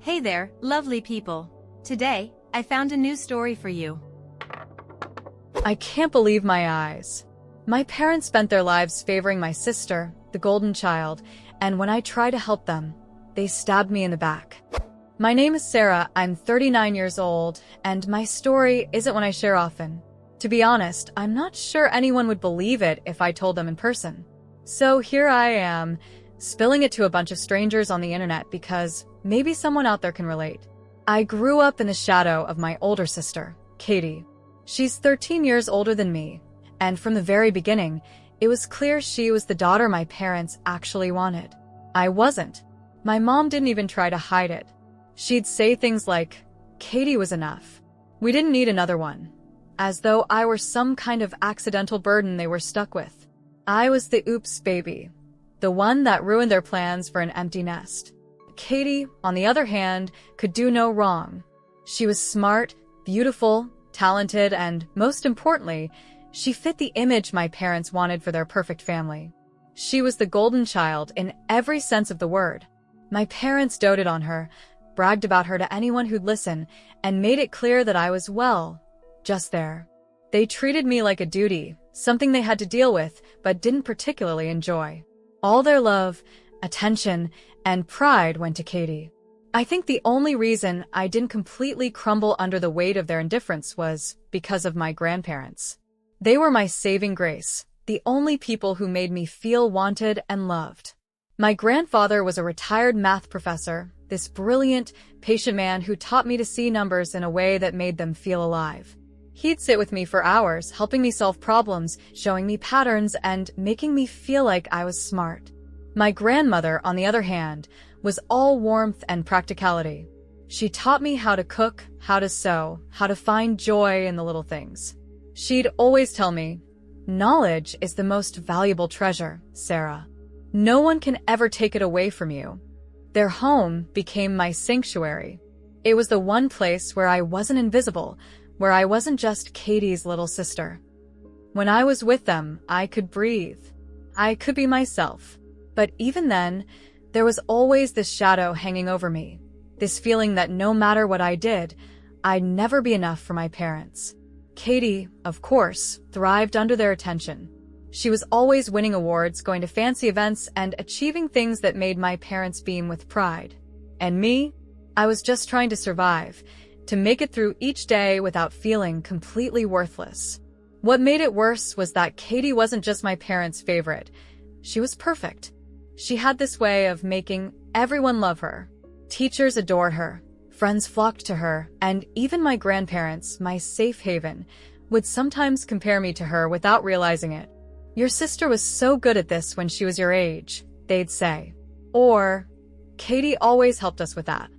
Hey there, lovely people. Today, I found a new story for you. I can't believe my eyes. My parents spent their lives favoring my sister, the golden child, and when I try to help them, they stabbed me in the back. My name is Sarah, I'm 39 years old, and my story isn't one I share often. To be honest, I'm not sure anyone would believe it if I told them in person. So here I am, spilling it to a bunch of strangers on the internet because maybe someone out there can relate. I grew up in the shadow of my older sister, Katie. She's 13 years older than me, and from the very beginning, it was clear she was the daughter my parents actually wanted. I wasn't. My mom didn't even try to hide it. She'd say things like, "Katie was enough. We didn't need another one," as though I were some kind of accidental burden they were stuck with. I was the oops baby, the one that ruined their plans for an empty nest. Katie, on the other hand, could do no wrong. She was smart, beautiful, talented, and most importantly, she fit the image my parents wanted for their perfect family. She was the golden child in every sense of the word. My parents doted on her, bragged about her to anyone who'd listen, and made it clear that I was, well, just there. They treated me like a duty, something they had to deal with, but didn't particularly enjoy. All their love, attention, and pride went to Katie. I think the only reason I didn't completely crumble under the weight of their indifference was because of my grandparents. They were my saving grace, the only people who made me feel wanted and loved. My grandfather was a retired math professor, this brilliant, patient man who taught me to see numbers in a way that made them feel alive. He'd sit with me for hours, helping me solve problems, showing me patterns, and making me feel like I was smart. My grandmother, on the other hand, was all warmth and practicality. She taught me how to cook, how to sew, how to find joy in the little things. She'd always tell me, "Knowledge is the most valuable treasure, Sarah. No one can ever take it away from you." Their home became my sanctuary. It was the one place where I wasn't invisible, where I wasn't just Katie's little sister. When I was with them, I could breathe. I could be myself. But even then, there was always this shadow hanging over me, this feeling that no matter what I did, I'd never be enough for my parents. Katie, of course, thrived under their attention. She was always winning awards, going to fancy events, and achieving things that made my parents beam with pride. And me? I was just trying to survive, to make it through each day without feeling completely worthless. What made it worse was that Katie wasn't just my parents' favorite. She was perfect. She had this way of making everyone love her. Teachers adored her, friends flocked to her, and even my grandparents, my safe haven, would sometimes compare me to her without realizing it. "Your sister was so good at this when she was your age," they'd say. Or, "Katie always helped us with that."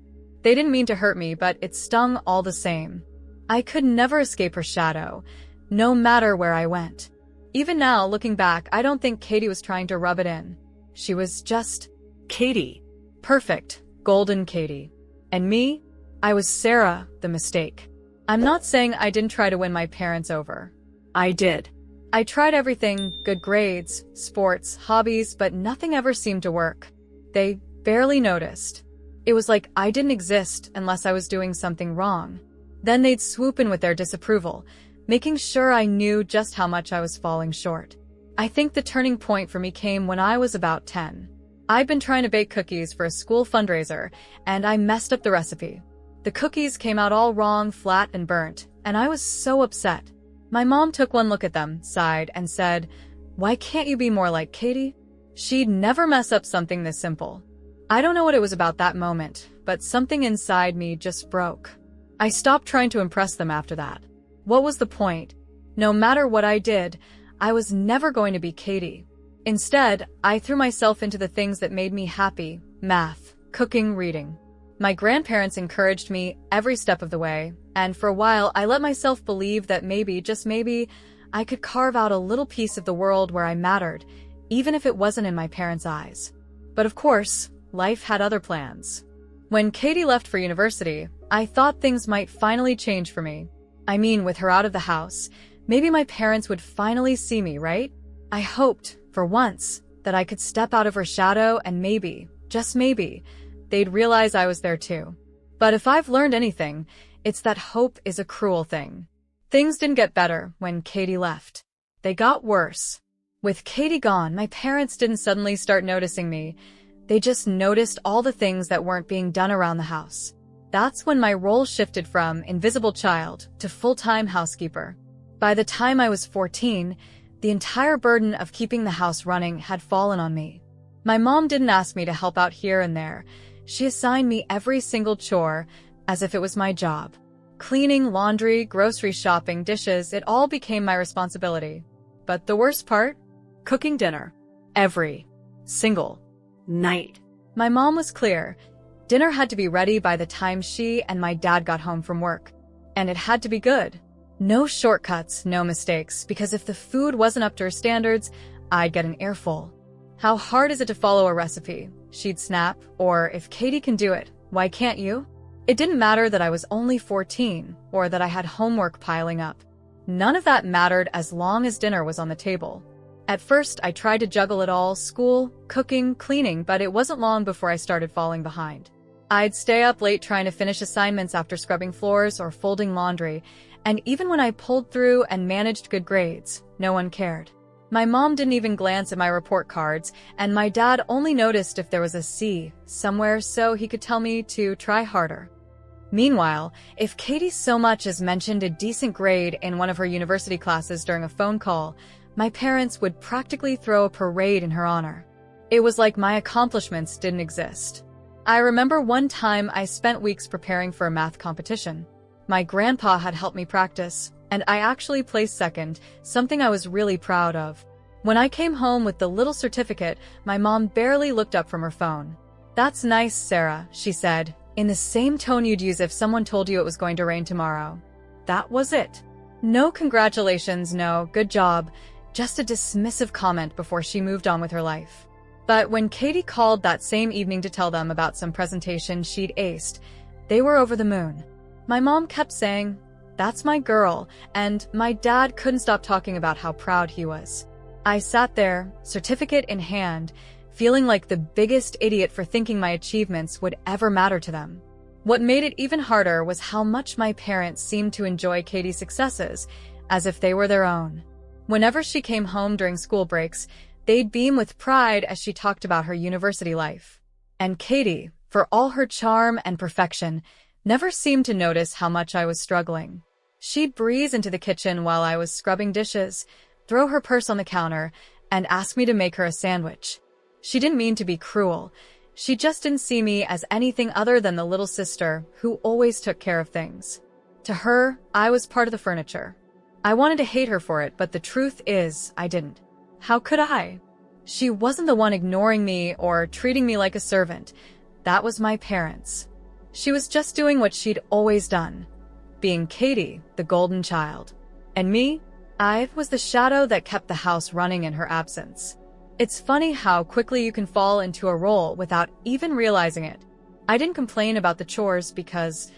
They didn't mean to hurt me, but it stung all the same. I could never escape her shadow, no matter where I went. Even now, looking back, I don't think Katie was trying to rub it in. She was just Katie. Perfect, golden Katie. And me? I was Sarah, the mistake. I'm not saying I didn't try to win my parents over. I did. I tried everything, good grades, sports, hobbies, but nothing ever seemed to work. They barely noticed. It was like I didn't exist unless I was doing something wrong. Then they'd swoop in with their disapproval, making sure I knew just how much I was falling short. I think the turning point for me came when I was about 10. I'd been trying to bake cookies for a school fundraiser, and I messed up the recipe. The cookies came out all wrong, flat, and burnt, and I was so upset. My mom took one look at them, sighed, and said, "Why can't you be more like Katie?" She'd never mess up something this simple. I don't know what it was about that moment, but something inside me just broke. I stopped trying to impress them after that. What was the point? No matter what I did, I was never going to be Katie. Instead, I threw myself into the things that made me happy: math, cooking, reading. My grandparents encouraged me every step of the way, and for a while I let myself believe that maybe, just maybe, I could carve out a little piece of the world where I mattered, even if it wasn't in my parents' eyes. But of course, life had other plans. When Katie left for university, I thought things might finally change for me. I mean, with her out of the house, maybe my parents would finally see me, right? I hoped, for once, that I could step out of her shadow and maybe, just maybe, they'd realize I was there too. But if I've learned anything, it's that hope is a cruel thing. Things didn't get better when Katie left. They got worse. With Katie gone, my parents didn't suddenly start noticing me. They just noticed all the things that weren't being done around the house. That's when my role shifted from invisible child to full-time housekeeper. By the time I was 14, the entire burden of keeping the house running had fallen on me. My mom didn't ask me to help out here and there. She assigned me every single chore as if it was my job. Cleaning, laundry, grocery shopping, dishes, it all became my responsibility. But the worst part? Cooking dinner. Every single night. My mom was clear. Dinner had to be ready by the time she and my dad got home from work. And it had to be good. No shortcuts, no mistakes, because if the food wasn't up to her standards, I'd get an earful. How hard is it to follow a recipe? She'd snap. Or, if Katie can do it, why can't you? It didn't matter that I was only 14 or that I had homework piling up. None of that mattered as long as dinner was on the table. At first, I tried to juggle it all, school, cooking, cleaning, but it wasn't long before I started falling behind. I'd stay up late trying to finish assignments after scrubbing floors or folding laundry, and even when I pulled through and managed good grades, no one cared. My mom didn't even glance at my report cards, and my dad only noticed if there was a C somewhere so he could tell me to try harder. Meanwhile, if Katie so much as mentioned a decent grade in one of her university classes during a phone call, my parents would practically throw a parade in her honor. It was like my accomplishments didn't exist. I remember one time I spent weeks preparing for a math competition. My grandpa had helped me practice, and I actually placed second, something I was really proud of. When I came home with the little certificate, my mom barely looked up from her phone. "That's nice, Sarah," she said, in the same tone you'd use if someone told you it was going to rain tomorrow. That was it. No congratulations, no good job, just a dismissive comment before she moved on with her life. But when Katie called that same evening to tell them about some presentation she'd aced, they were over the moon. My mom kept saying, "That's my girl," and my dad couldn't stop talking about how proud he was. I sat there, certificate in hand, feeling like the biggest idiot for thinking my achievements would ever matter to them. What made it even harder was how much my parents seemed to enjoy Katie's successes, as if they were their own. Whenever she came home during school breaks, they'd beam with pride as she talked about her university life. And Katie, for all her charm and perfection, never seemed to notice how much I was struggling. She'd breeze into the kitchen while I was scrubbing dishes, throw her purse on the counter, and ask me to make her a sandwich. She didn't mean to be cruel. She just didn't see me as anything other than the little sister who always took care of things. To her, I was part of the furniture. I wanted to hate her for it, but the truth is, I didn't. How could I? She wasn't the one ignoring me or treating me like a servant. That was my parents. She was just doing what she'd always done, being Katie, the golden child. And me, I was the shadow that kept the house running in her absence. It's funny how quickly you can fall into a role without even realizing it. I didn't complain about the chores because,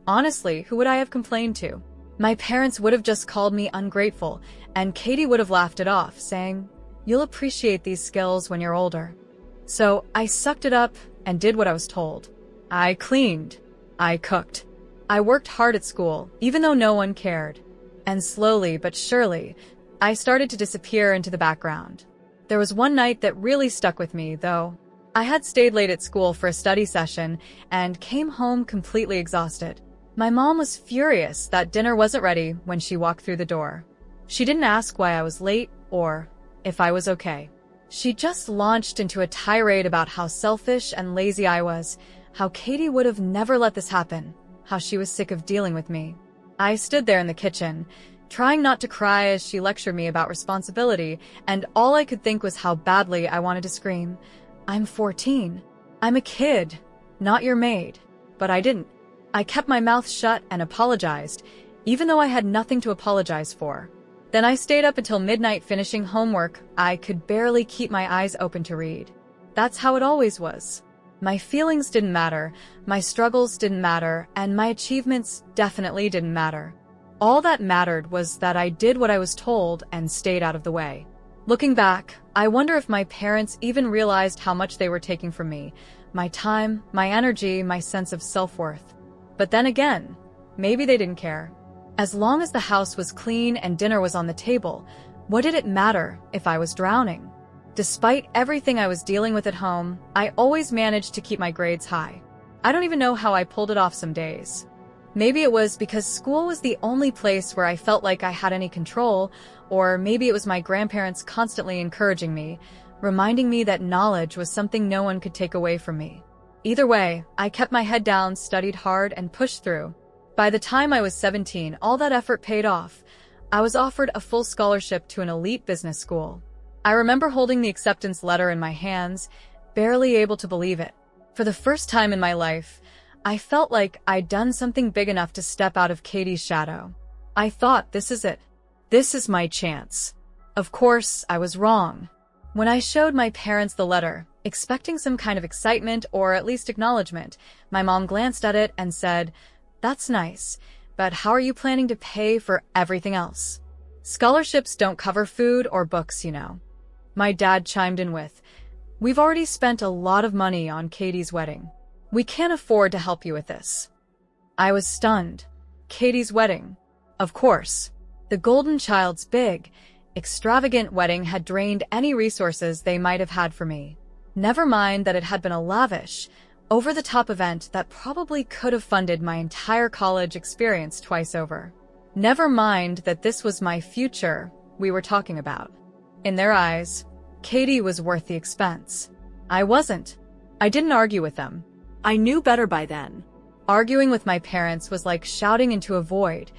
honestly, who would I have complained to? My parents would have just called me ungrateful, and Katie would have laughed it off, saying, "You'll appreciate these skills when you're older." So I sucked it up and did what I was told. I cleaned. I cooked. I worked hard at school, even though no one cared. And slowly but surely, I started to disappear into the background. There was one night that really stuck with me, though. I had stayed late at school for a study session and came home completely exhausted. My mom was furious that dinner wasn't ready when she walked through the door. She didn't ask why I was late or if I was okay. She just launched into a tirade about how selfish and lazy I was, how Katie would have never let this happen, how she was sick of dealing with me. I stood there in the kitchen, trying not to cry as she lectured me about responsibility, and all I could think was how badly I wanted to scream, "I'm 14. I'm a kid, not your maid." But I didn't. I kept my mouth shut and apologized, even though I had nothing to apologize for. Then I stayed up until midnight finishing homework I could barely keep my eyes open to read. That's how it always was. My feelings didn't matter, my struggles didn't matter, and my achievements definitely didn't matter. All that mattered was that I did what I was told and stayed out of the way. Looking back, I wonder if my parents even realized how much they were taking from me, my time, my energy, my sense of self-worth. But then again, maybe they didn't care. As long as the house was clean and dinner was on the table, what did it matter if I was drowning? Despite everything I was dealing with at home, I always managed to keep my grades high. I don't even know how I pulled it off some days. Maybe it was because school was the only place where I felt like I had any control, or maybe it was my grandparents constantly encouraging me, reminding me that knowledge was something no one could take away from me. Either way, I kept my head down, studied hard, and pushed through. By the time I was 17, all that effort paid off. I was offered a full scholarship to an elite business school. I remember holding the acceptance letter in my hands, barely able to believe it. For the first time in my life, I felt like I'd done something big enough to step out of Katie's shadow. I thought, this is it. This is my chance. Of course, I was wrong. When I showed my parents the letter, expecting some kind of excitement or at least acknowledgement, my mom glanced at it and said, "That's nice, but how are you planning to pay for everything else? Scholarships don't cover food or books, you know." My dad chimed in with, "We've already spent a lot of money on Katie's wedding. We can't afford to help you with this." I was stunned. Katie's wedding. Of course. The golden child's big, extravagant wedding had drained any resources they might have had for me. Never mind that it had been a lavish, over-the-top event that probably could have funded my entire college experience twice over. Never mind that this was my future we were talking about. In their eyes, Katie was worth the expense. I wasn't. I didn't argue with them. I knew better by then. Arguing with my parents was like shouting into a void.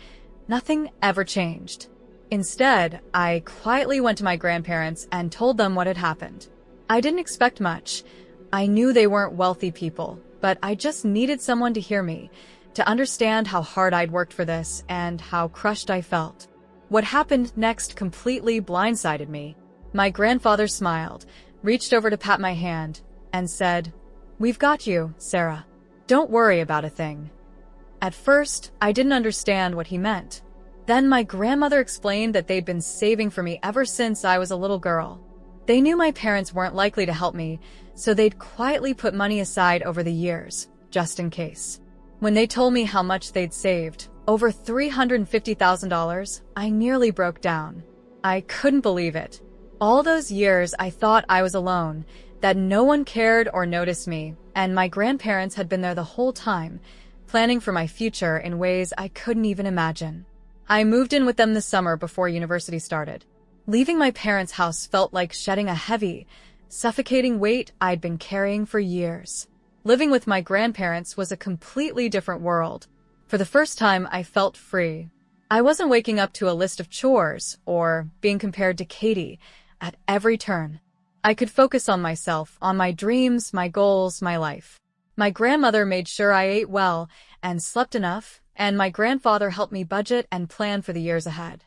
Nothing ever changed. Instead, I quietly went to my grandparents and told them what had happened. I didn't expect much. I knew they weren't wealthy people, but I just needed someone to hear me, to understand how hard I'd worked for this and how crushed I felt. What happened next completely blindsided me. My grandfather smiled, reached over to pat my hand, and said, "We've got you, Sarah. Don't worry about a thing." At first, I didn't understand what he meant. Then my grandmother explained that they'd been saving for me ever since I was a little girl. They knew my parents weren't likely to help me, so they'd quietly put money aside over the years, just in case. When they told me how much they'd saved, over $350,000, I nearly broke down. I couldn't believe it. All those years I thought I was alone, that no one cared or noticed me, and my grandparents had been there the whole time, planning for my future in ways I couldn't even imagine. I moved in with them the summer before university started. Leaving my parents' house felt like shedding a heavy, suffocating weight I'd been carrying for years. Living with my grandparents was a completely different world. For the first time, I felt free. I wasn't waking up to a list of chores or being compared to Katie at every turn. I could focus on myself, on my dreams, my goals, my life. My grandmother made sure I ate well and slept enough, and my grandfather helped me budget and plan for the years ahead.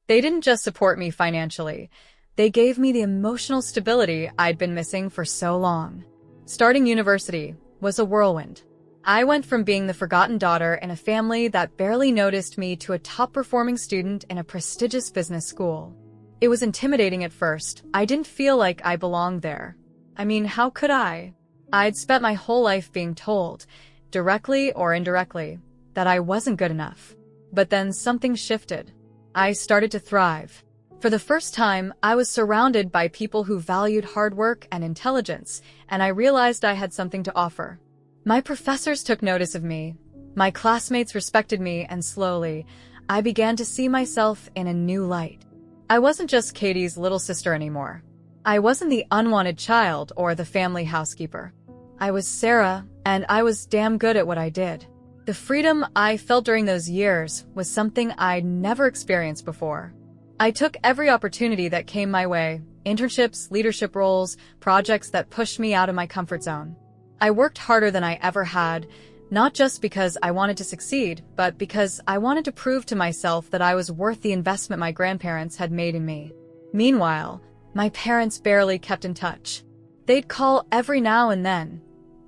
They didn't just support me financially. They gave me the emotional stability I'd been missing for so long. Starting university was a whirlwind. I went from being the forgotten daughter in a family that barely noticed me to a top-performing student in a prestigious business school. It was intimidating at first. I didn't feel like I belonged there. I mean, how could I? I'd spent my whole life being told, directly or indirectly, that I wasn't good enough. But then something shifted. I started to thrive. For the first time, I was surrounded by people who valued hard work and intelligence, and I realized I had something to offer. My professors took notice of me. My classmates respected me, and slowly, I began to see myself in a new light. I wasn't just Katie's little sister anymore. I wasn't the unwanted child or the family housekeeper. I was Sarah, and I was damn good at what I did. The freedom I felt during those years was something I'd never experienced before. I took every opportunity that came my way, internships, leadership roles, projects that pushed me out of my comfort zone. I worked harder than I ever had, not just because I wanted to succeed, but because I wanted to prove to myself that I was worth the investment my grandparents had made in me. Meanwhile, my parents barely kept in touch. They'd call every now and then,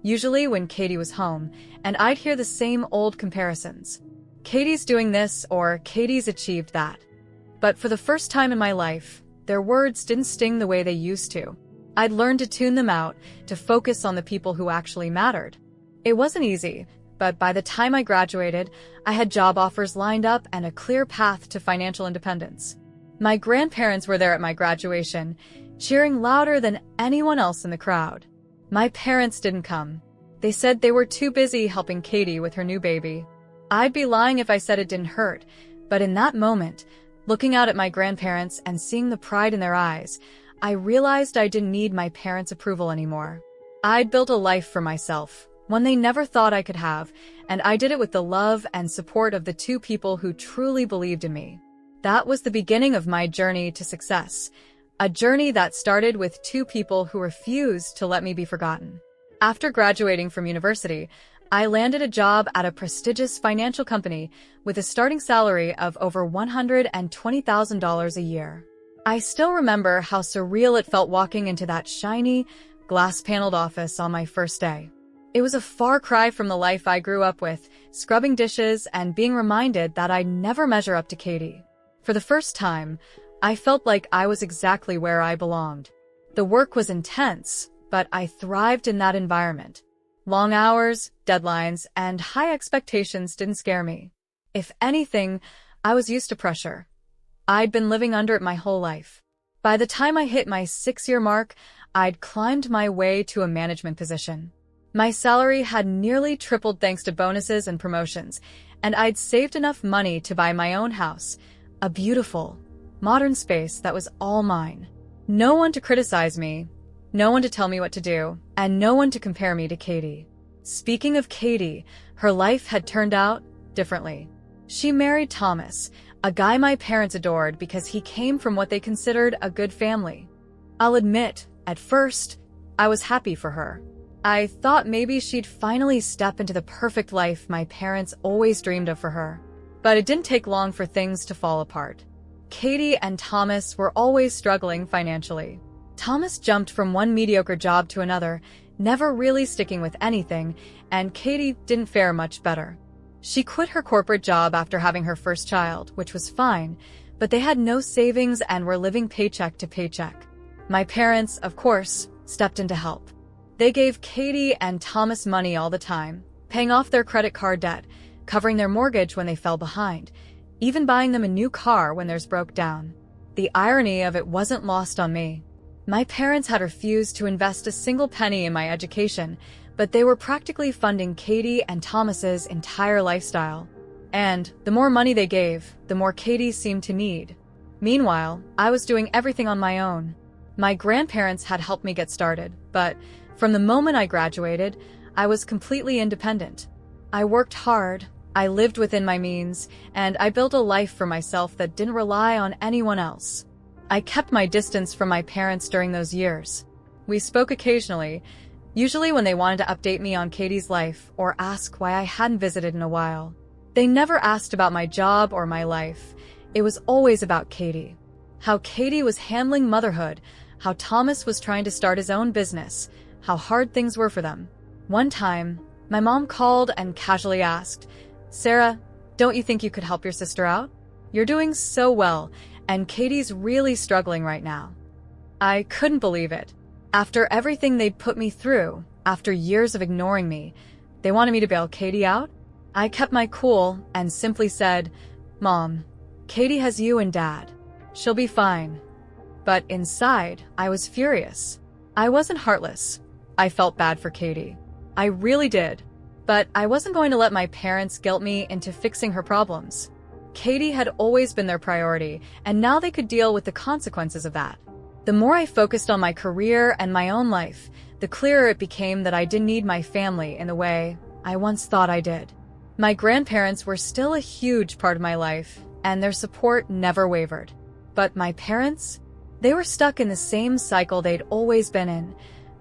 usually when Katie was home, and I'd hear the same old comparisons. Katie's doing this, or Katie's achieved that. But for the first time in my life, their words didn't sting the way they used to. I'd learned to tune them out, to focus on the people who actually mattered. It wasn't easy, but by the time I graduated, I had job offers lined up and a clear path to financial independence. My grandparents were there at my graduation, cheering louder than anyone else in the crowd. My parents didn't come. They said they were too busy helping Katie with her new baby. I'd be lying if I said it didn't hurt, but in that moment, looking out at my grandparents and seeing the pride in their eyes, I realized I didn't need my parents' approval anymore. I'd built a life for myself, one they never thought I could have, and I did it with the love and support of the two people who truly believed in me. That was the beginning of my journey to success, a journey that started with two people who refused to let me be forgotten. After graduating from university, I landed a job at a prestigious financial company with a starting salary of over $120,000 a year. I still remember how surreal it felt walking into that shiny, glass-paneled office on my first day. It was a far cry from the life I grew up with, scrubbing dishes and being reminded that I'd never measure up to Katie. For the first time, I felt like I was exactly where I belonged. The work was intense, but I thrived in that environment. Long hours, deadlines, and high expectations didn't scare me. If anything, I was used to pressure. I'd been living under it my whole life. By the time I hit my 6-year mark, I'd climbed my way to a management position. My salary had nearly tripled thanks to bonuses and promotions, and I'd saved enough money to buy my own house, a beautiful, modern space that was all mine. No one to criticize me, no one to tell me what to do, and no one to compare me to Katie. Speaking of Katie, her life had turned out differently. She married Thomas, a guy my parents adored because he came from what they considered a good family. I'll admit, at first, I was happy for her. I thought maybe she'd finally step into the perfect life my parents always dreamed of for her. But it didn't take long for things to fall apart. Katie and Thomas were always struggling financially. Thomas jumped from one mediocre job to another, never really sticking with anything, and Katie didn't fare much better. She quit her corporate job after having her first child, which was fine, but they had no savings and were living paycheck to paycheck. My parents, of course, stepped in to help. They gave Katie and Thomas money all the time, paying off their credit card debt, covering their mortgage when they fell behind, even buying them a new car when theirs broke down. The irony of it wasn't lost on me. My parents had refused to invest a single penny in my education, but they were practically funding Katie and Thomas's entire lifestyle. And the more money they gave, the more Katie seemed to need. Meanwhile, I was doing everything on my own. My grandparents had helped me get started, but from the moment I graduated, I was completely independent. I worked hard, I lived within my means, and I built a life for myself that didn't rely on anyone else. I kept my distance from my parents during those years. We spoke occasionally, usually when they wanted to update me on Katie's life or ask why I hadn't visited in a while. They never asked about my job or my life. It was always about Katie. How Katie was handling motherhood, how Thomas was trying to start his own business, how hard things were for them. One time, my mom called and casually asked, "Sarah, don't you think you could help your sister out? You're doing so well, and Katie's really struggling right now." I couldn't believe it. After everything they'd put me through, after years of ignoring me, they wanted me to bail Katie out? I kept my cool and simply said, "Mom, Katie has you and Dad. She'll be fine." But inside, I was furious. I wasn't heartless. I felt bad for Katie. I really did. But I wasn't going to let my parents guilt me into fixing her problems. Katie had always been their priority, and now they could deal with the consequences of that. The more I focused on my career and my own life, the clearer it became that I didn't need my family in the way I once thought I did. My grandparents were still a huge part of my life, and their support never wavered. But my parents? They were stuck in the same cycle they'd always been in,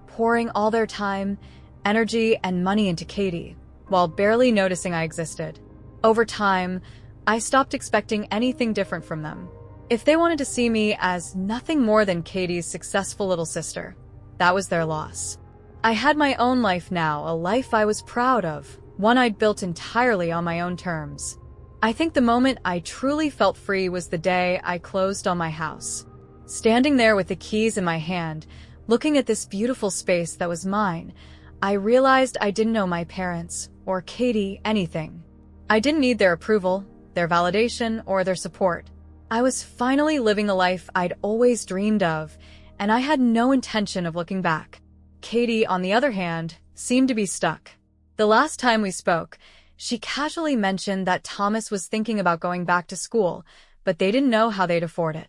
pouring all their time, energy, and money into Katie, while barely noticing I existed. Over time, I stopped expecting anything different from them. If they wanted to see me as nothing more than Katie's successful little sister, that was their loss. I had my own life now, a life I was proud of, one I'd built entirely on my own terms. I think the moment I truly felt free was the day I closed on my house. Standing there with the keys in my hand, looking at this beautiful space that was mine, I realized I didn't owe my parents, or Katie, anything. I didn't need their approval, their validation, or their support. I was finally living the life I'd always dreamed of, and I had no intention of looking back. Katie, on the other hand, seemed to be stuck. The last time we spoke, she casually mentioned that Thomas was thinking about going back to school, but they didn't know how they'd afford it.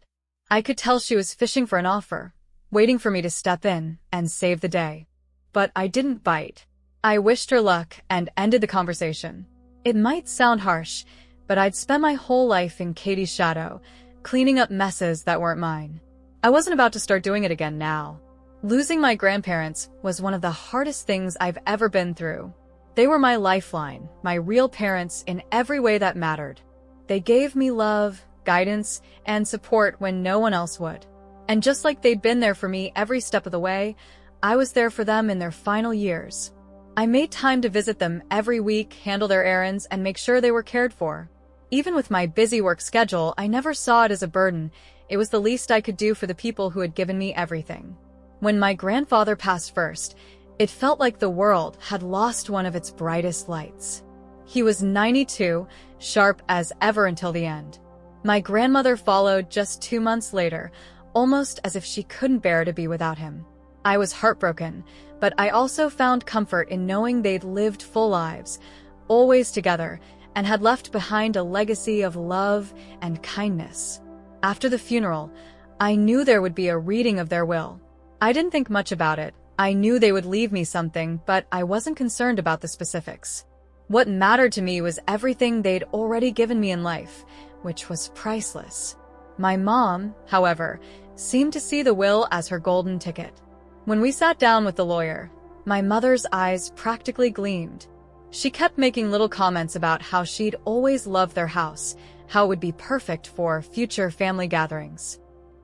I could tell she was fishing for an offer, waiting for me to step in and save the day. But I didn't bite. I wished her luck and ended the conversation. It might sound harsh, but I'd spent my whole life in Katie's shadow, cleaning up messes that weren't mine. I wasn't about to start doing it again now. Losing my grandparents was one of the hardest things I've ever been through. They were my lifeline, my real parents in every way that mattered. They gave me love, guidance, and support when no one else would. And just like they'd been there for me every step of the way, I was there for them in their final years. I made time to visit them every week, handle their errands, and make sure they were cared for. Even with my busy work schedule, I never saw it as a burden. It was the least I could do for the people who had given me everything. When my grandfather passed first, it felt like the world had lost one of its brightest lights. He was 92, sharp as ever until the end. My grandmother followed just 2 months later, almost as if she couldn't bear to be without him. I was heartbroken, but I also found comfort in knowing they'd lived full lives, always together, and had left behind a legacy of love and kindness. After the funeral, I knew there would be a reading of their will. I didn't think much about it. I knew they would leave me something, but I wasn't concerned about the specifics. What mattered to me was everything they'd already given me in life, which was priceless. My mom, however, seemed to see the will as her golden ticket. When we sat down with the lawyer, my mother's eyes practically gleamed. She kept making little comments about how she'd always loved their house, how it would be perfect for future family gatherings.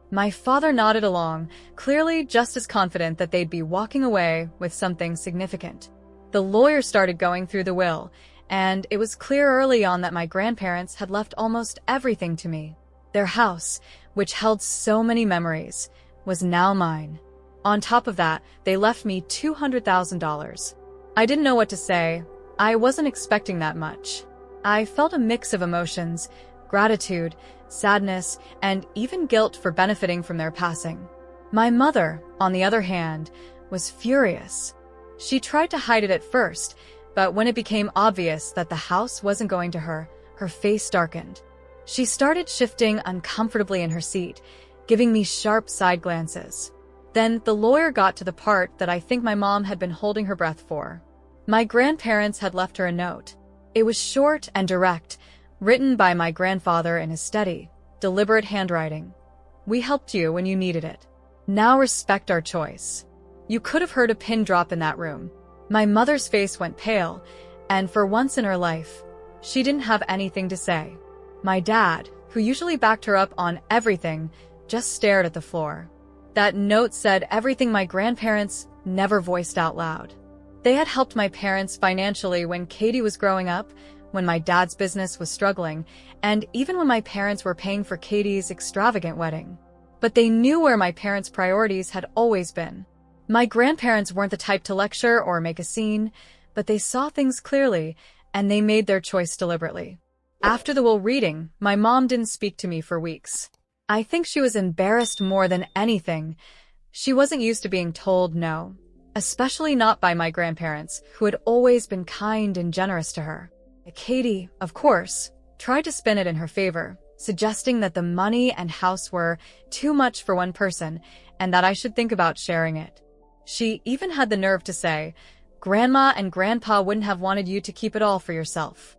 My father nodded along, clearly just as confident that they'd be walking away with something significant. The lawyer started going through the will, and it was clear early on that my grandparents had left almost everything to me. Their house, which held so many memories, was now mine. On top of that, they left me $200,000. I didn't know what to say. I wasn't expecting that much. I felt a mix of emotions, gratitude, sadness, and even guilt for benefiting from their passing. My mother, on the other hand, was furious. She tried to hide it at first, but when it became obvious that the house wasn't going to her, her face darkened. She started shifting uncomfortably in her seat, giving me sharp side glances. Then the lawyer got to the part that I think my mom had been holding her breath for. My grandparents had left her a note. It was short and direct, written by my grandfather in his steady, deliberate handwriting. "We helped you when you needed it. Now respect our choice." You could have heard a pin drop in that room. My mother's face went pale, and for once in her life, she didn't have anything to say. My dad, who usually backed her up on everything, just stared at the floor. That note said everything my grandparents never voiced out loud. They had helped my parents financially when Katie was growing up, when my dad's business was struggling, and even when my parents were paying for Katie's extravagant wedding. But they knew where my parents' priorities had always been. My grandparents weren't the type to lecture or make a scene, but they saw things clearly, and they made their choice deliberately. After the will reading, my mom didn't speak to me for weeks. I think she was embarrassed more than anything. She wasn't used to being told no, especially not by my grandparents, who had always been kind and generous to her. Katie, of course, tried to spin it in her favor, suggesting that the money and house were too much for one person and that I should think about sharing it. She even had the nerve to say, "Grandma and Grandpa wouldn't have wanted you to keep it all for yourself."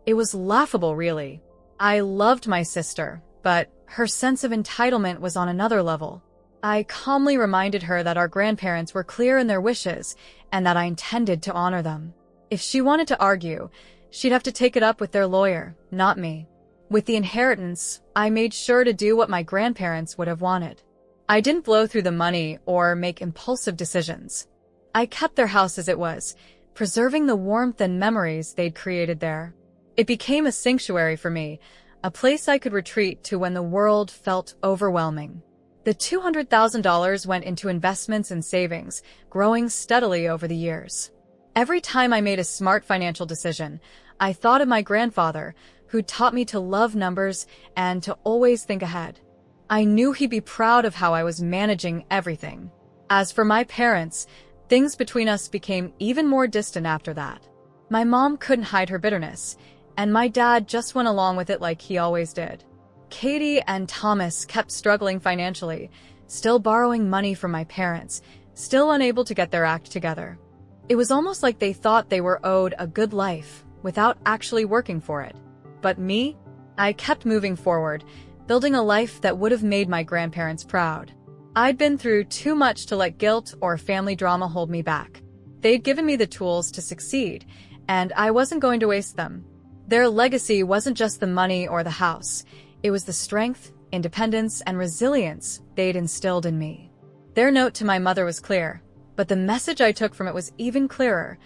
It was laughable, really. I loved my sister, but her sense of entitlement was on another level. I calmly reminded her that our grandparents were clear in their wishes and that I intended to honor them. If she wanted to argue, she'd have to take it up with their lawyer, not me. With the inheritance, I made sure to do what my grandparents would have wanted. I didn't blow through the money or make impulsive decisions. I kept their house as it was, preserving the warmth and memories they'd created there. It became a sanctuary for me, a place I could retreat to when the world felt overwhelming. The $200,000 went into investments and savings, growing steadily over the years. Every time I made a smart financial decision, I thought of my grandfather, who taught me to love numbers and to always think ahead. I knew he'd be proud of how I was managing everything. As for my parents, things between us became even more distant after that. My mom couldn't hide her bitterness, and my dad just went along with it like he always did. Katie and Thomas kept struggling financially, still borrowing money from my parents, still unable to get their act together. It was almost like they thought they were owed a good life without actually working for it. But me? I kept moving forward, building a life that would have made my grandparents proud. I'd been through too much to let guilt or family drama hold me back. They'd given me the tools to succeed, and I wasn't going to waste them. Their legacy wasn't just the money or the house. It was the strength, independence, and resilience they'd instilled in me. Their note to my mother was clear, but the message I took from it was even clearer.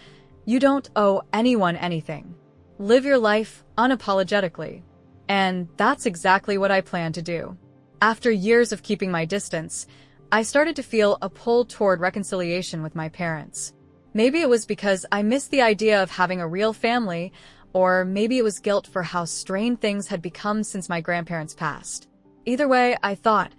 You don't owe anyone anything. Live your life unapologetically. And that's exactly what I plan to do. After years of keeping my distance, I started to feel a pull toward reconciliation with my parents. Maybe it was because I missed the idea of having a real family, or maybe it was guilt for how strained things had become since my grandparents passed. Either way, I thought,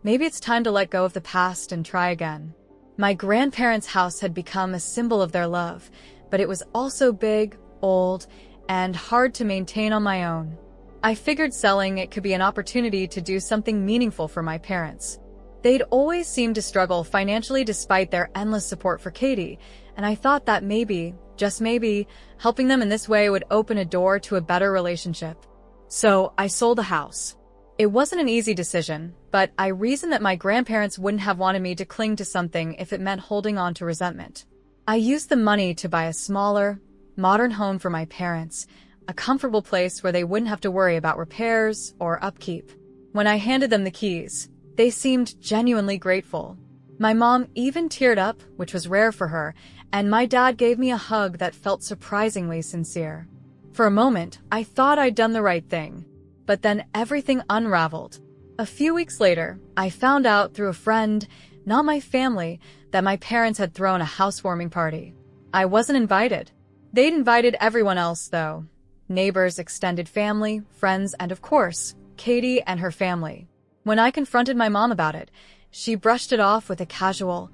maybe it's time to let go of the past and try again. My grandparents' house had become a symbol of their love, but it was also big, old, and hard to maintain on my own. I figured selling it could be an opportunity to do something meaningful for my parents. They'd always seemed to struggle financially despite their endless support for Katie, and I thought that maybe, just maybe, helping them in this way would open a door to a better relationship. So I sold the house. It wasn't an easy decision, but I reasoned that my grandparents wouldn't have wanted me to cling to something if it meant holding on to resentment. I used the money to buy a smaller, modern home for my parents, a comfortable place where they wouldn't have to worry about repairs or upkeep. When I handed them the keys, they seemed genuinely grateful. My mom even teared up, which was rare for her, and my dad gave me a hug that felt surprisingly sincere. For a moment, I thought I'd done the right thing. But then everything unraveled. A few weeks later, I found out through a friend, not my family, that my parents had thrown a housewarming party. I wasn't invited. They'd invited everyone else, though. Neighbors, extended family, friends, and of course, Katie and her family. When I confronted my mom about it, she brushed it off with a casual,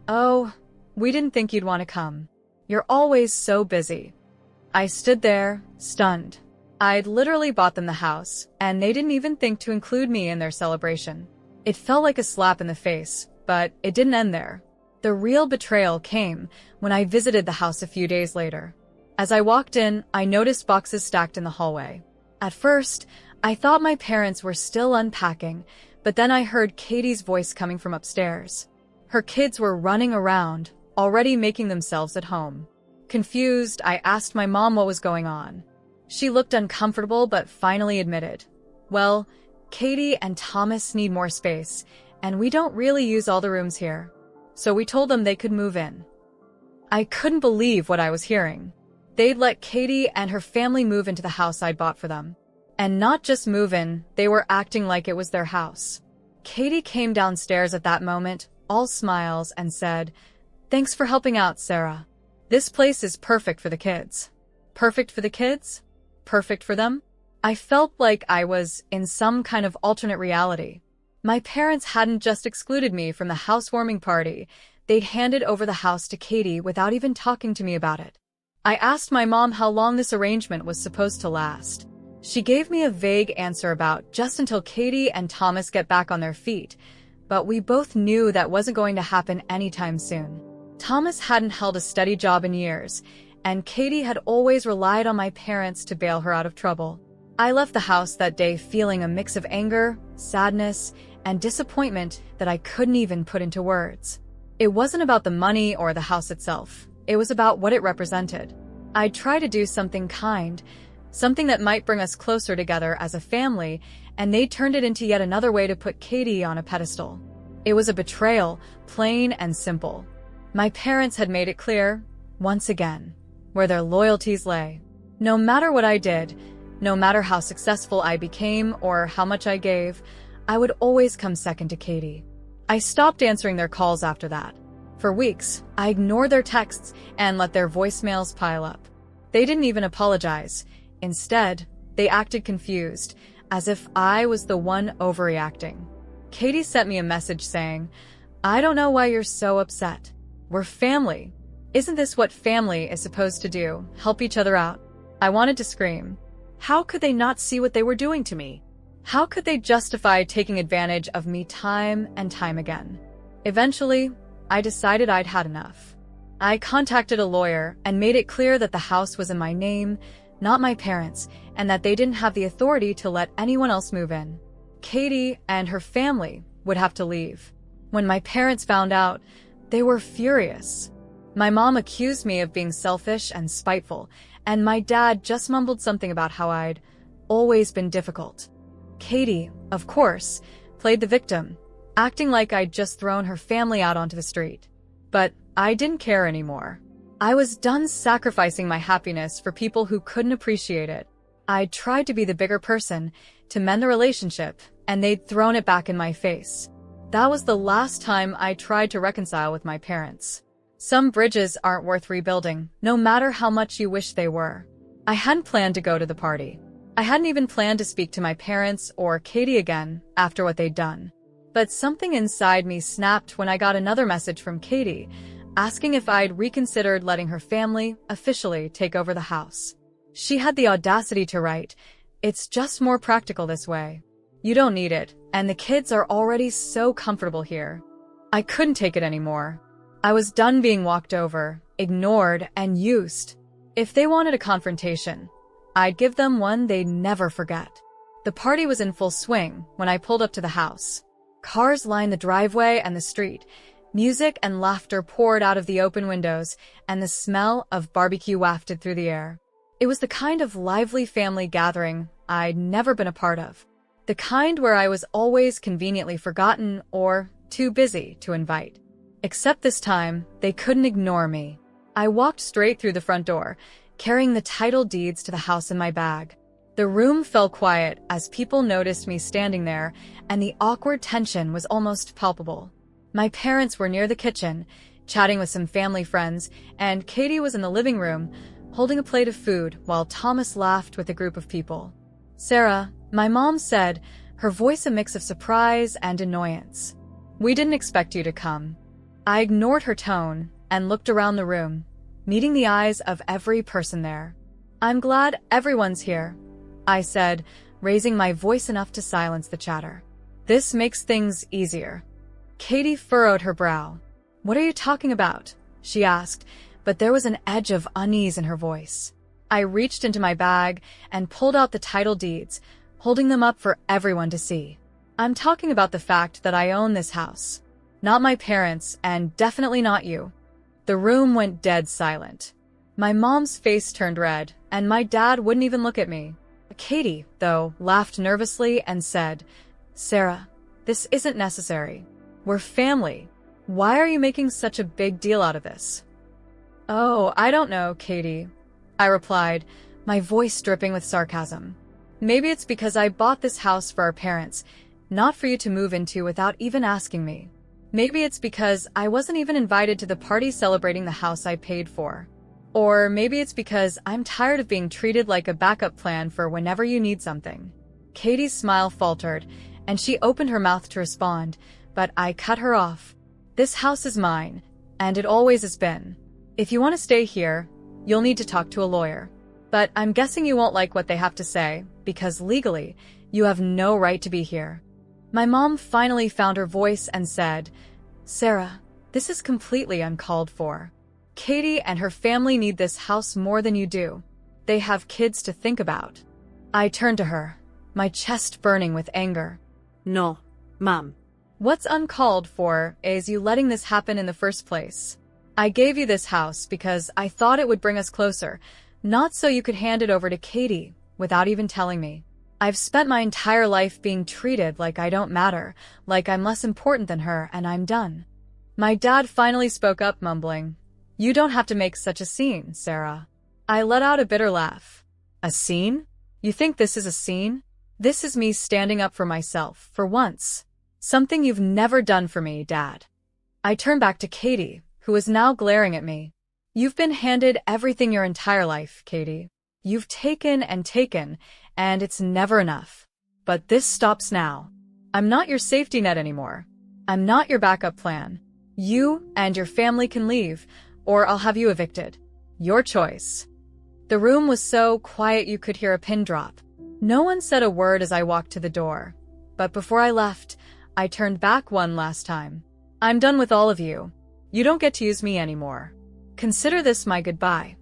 "Oh, we didn't think you'd want to come. You're always so busy." I stood there, stunned. I'd literally bought them the house, and they didn't even think to include me in their celebration. It felt like a slap in the face, but it didn't end there. The real betrayal came when I visited the house a few days later. As I walked in, I noticed boxes stacked in the hallway. At first, I thought my parents were still unpacking, but then I heard Katie's voice coming from upstairs. Her kids were running around, already making themselves at home. Confused, I asked my mom what was going on. She looked uncomfortable but finally admitted, "Well, Katie and Thomas need more space, and we don't really use all the rooms here." So we told them they could move in. I couldn't believe what I was hearing. They'd let Katie and her family move into the house I'd bought for them. And not just move in, they were acting like it was their house. Katie came downstairs at that moment, all smiles, and said, "Thanks for helping out, Sarah. This place is perfect for the kids." Perfect for the kids? Perfect for them? I felt like I was in some kind of alternate reality. My parents hadn't just excluded me from the housewarming party, they'd handed over the house to Katie without even talking to me about it. I asked my mom how long this arrangement was supposed to last. She gave me a vague answer about just until Katie and Thomas get back on their feet, but we both knew that wasn't going to happen anytime soon. Thomas hadn't held a steady job in years, and Katie had always relied on my parents to bail her out of trouble. I left the house that day feeling a mix of anger, sadness, and disappointment that I couldn't even put into words. It wasn't about the money or the house itself. It was about what it represented. I'd try to do something kind, something that might bring us closer together as a family, and they turned it into yet another way to put Katie on a pedestal. It was a betrayal, plain and simple. My parents had made it clear, once again, where their loyalties lay. No matter what I did, no matter how successful I became or how much I gave, I would always come second to Katie. I stopped answering their calls after that. For weeks, I ignored their texts and let their voicemails pile up. They didn't even apologize. Instead, they acted confused, as if I was the one overreacting. Katie sent me a message saying, "I don't know why you're so upset. We're family. Isn't this what family is supposed to do? Help each other out?" I wanted to scream. How could they not see what they were doing to me? How could they justify taking advantage of me time and time again? Eventually, I decided I'd had enough. I contacted a lawyer and made it clear that the house was in my name, not my parents', and that they didn't have the authority to let anyone else move in. Katie and her family would have to leave. When my parents found out, they were furious. My mom accused me of being selfish and spiteful, and my dad just mumbled something about how I'd always been difficult. Katie, of course, played the victim, acting like I'd just thrown her family out onto the street. But I didn't care anymore. I was done sacrificing my happiness for people who couldn't appreciate it. I'd tried to be the bigger person, to mend the relationship, and they'd thrown it back in my face. That was the last time I tried to reconcile with my parents. Some bridges aren't worth rebuilding, no matter how much you wish they were. I hadn't planned to go to the party. I hadn't even planned to speak to my parents or Katie again after what they'd done. But something inside me snapped when I got another message from Katie, asking if I'd reconsidered letting her family officially take over the house. She had the audacity to write, "It's just more practical this way. You don't need it, and the kids are already so comfortable here." I couldn't take it anymore. I was done being walked over, ignored, and used. If they wanted a confrontation, I'd give them one they'd never forget. The party was in full swing when I pulled up to the house. Cars lined the driveway and the street. Music and laughter poured out of the open windows, and the smell of barbecue wafted through the air. It was the kind of lively family gathering I'd never been a part of. The kind where I was always conveniently forgotten or too busy to invite. Except this time, they couldn't ignore me. I walked straight through the front door, carrying the title deeds to the house in my bag. The room fell quiet as people noticed me standing there, and the awkward tension was almost palpable. My parents were near the kitchen, chatting with some family friends, and Katie was in the living room, holding a plate of food while Thomas laughed with a group of people. "Sarah," my mom said, her voice a mix of surprise and annoyance. "We didn't expect you to come." I ignored her tone and looked around the room, meeting the eyes of every person there. "I'm glad everyone's here," I said, raising my voice enough to silence the chatter. "This makes things easier." Katie furrowed her brow. "What are you talking about?" she asked, but there was an edge of unease in her voice. I reached into my bag and pulled out the title deeds, holding them up for everyone to see. "I'm talking about the fact that I own this house. Not my parents, and definitely not you." The room went dead silent. My mom's face turned red, and my dad wouldn't even look at me. Katie, though, laughed nervously and said, "Sarah, this isn't necessary. We're family. Why are you making such a big deal out of this?" "Oh, I don't know, Katie," I replied, my voice dripping with sarcasm. "Maybe it's because I bought this house for our parents, not for you to move into without even asking me. Maybe it's because I wasn't even invited to the party celebrating the house I paid for. Or maybe it's because I'm tired of being treated like a backup plan for whenever you need something." Katie's smile faltered, and she opened her mouth to respond, but I cut her off. "This house is mine, and it always has been. If you want to stay here, you'll need to talk to a lawyer. But I'm guessing you won't like what they have to say, because legally, you have no right to be here." My mom finally found her voice and said, "Sarah, this is completely uncalled for. Katie and her family need this house more than you do. They have kids to think about." I turned to her, my chest burning with anger. "No, Mom. "What's uncalled for is you letting this happen in the first place. I gave you this house because I thought it would bring us closer, not so you could hand it over to Katie without even telling me. I've spent my entire life being treated like I don't matter, like I'm less important than her, and I'm done." My dad finally spoke up, mumbling, "You don't have to make such a scene, Sarah." I let out a bitter laugh. "A scene? You think this is a scene? This is me standing up for myself, for once. Something you've never done for me, Dad." I turned back to Katie, who was now glaring at me. You've been handed everything your entire life, Katie. You've taken and taken, and it's never enough. But this stops now. I'm not your safety net anymore. I'm not your backup plan. You and your family can leave, or I'll have you evicted. Your choice. The room was so quiet you could hear a pin drop. No one said a word as I walked to the door. But before I left, I turned back one last time. I'm done with all of you. You don't get to use me anymore. Consider this my goodbye.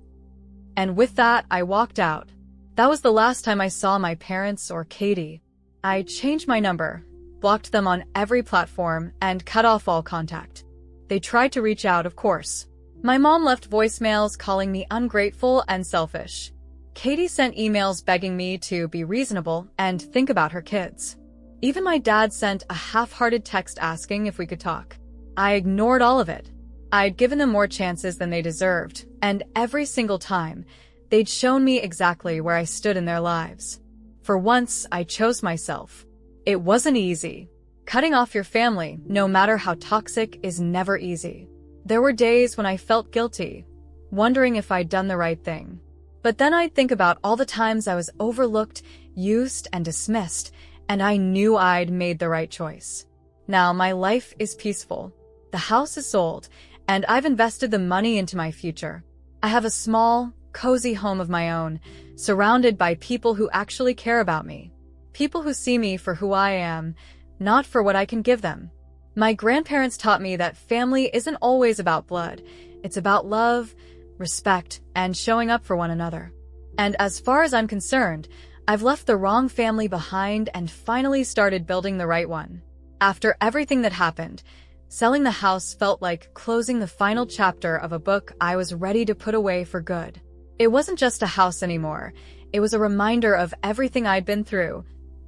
And with that, I walked out. That was the last time I saw my parents or Katie. I changed my number, blocked them on every platform, and cut off all contact. They tried to reach out, of course. My mom left voicemails calling me ungrateful and selfish. Katie sent emails begging me to be reasonable and think about her kids. Even my dad sent a half-hearted text asking if we could talk. I ignored all of it. I'd given them more chances than they deserved, and every single time, they'd shown me exactly where I stood in their lives. For once, I chose myself. It wasn't easy. Cutting off your family, no matter how toxic, is never easy. There were days when I felt guilty, wondering if I'd done the right thing. But then I'd think about all the times I was overlooked, used, and dismissed, and I knew I'd made the right choice. Now my life is peaceful. The house is sold, and I've invested the money into my future. I have a small, cozy home of my own, surrounded by people who actually care about me. People who see me for who I am, not for what I can give them. My grandparents taught me that family isn't always about blood. It's about love, respect, and showing up for one another. And as far as I'm concerned, I've left the wrong family behind and finally started building the right one. After everything that happened, selling the house felt like closing the final chapter of a book I was ready to put away for good. It wasn't just a house anymore. It was a reminder of everything I'd been through,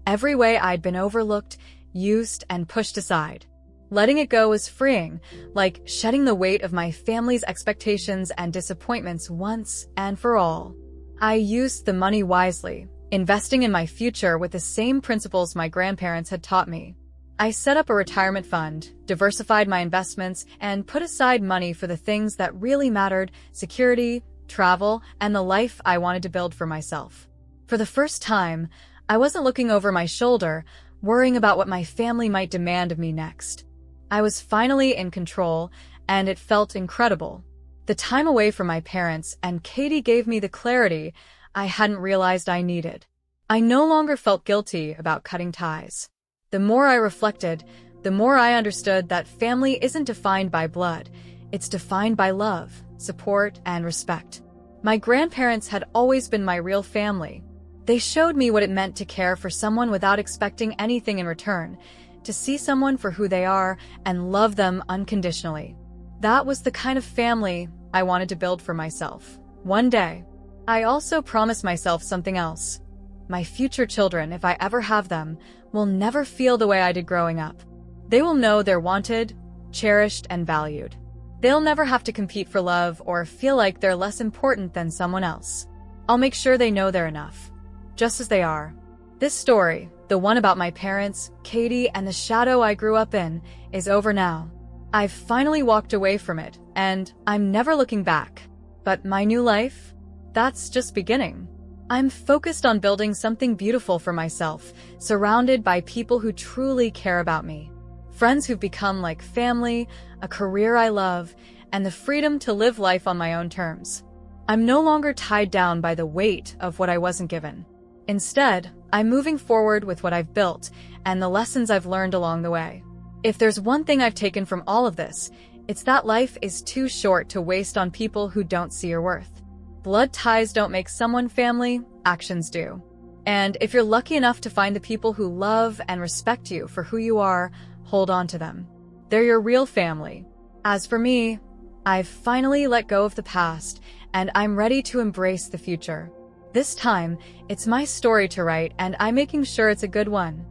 every way I'd been overlooked, used, and pushed aside. Letting it go was freeing, like shedding the weight of my family's expectations and disappointments once and for all. I used the money wisely, investing in my future with the same principles my grandparents had taught me. I set up a retirement fund, diversified my investments, and put aside money for the things that really mattered: security, travel, and the life I wanted to build for myself. For the first time, I wasn't looking over my shoulder, worrying about what my family might demand of me next. I was finally in control, and it felt incredible. The time away from my parents and Katie gave me the clarity I hadn't realized I needed. I no longer felt guilty about cutting ties. The more I reflected, the more I understood that family isn't defined by blood. It's defined by love, support, and respect. My grandparents had always been my real family. They showed me what it meant to care for someone without expecting anything in return, to see someone for who they are and love them unconditionally. That was the kind of family I wanted to build for myself. One day, I also promised myself something else. My future children, if I ever have them, will never feel the way I did growing up. They will know they're wanted, cherished, and valued. They'll never have to compete for love or feel like they're less important than someone else. I'll make sure they know they're enough, just as they are. This story, the one about my parents, Katie, and the shadow I grew up in, is over now. I've finally walked away from it, and I'm never looking back. But my new life? That's just beginning. I'm focused on building something beautiful for myself, surrounded by people who truly care about me. Friends who've become like family, a career I love, and the freedom to live life on my own terms. I'm no longer tied down by the weight of what I wasn't given. Instead, I'm moving forward with what I've built and the lessons I've learned along the way. If there's one thing I've taken from all of this, it's that life is too short to waste on people who don't see your worth. Blood ties don't make someone family, actions do. And if you're lucky enough to find the people who love and respect you for who you are, hold on to them. They're your real family. As for me, I've finally let go of the past, and I'm ready to embrace the future. This time, it's my story to write, and I'm making sure it's a good one.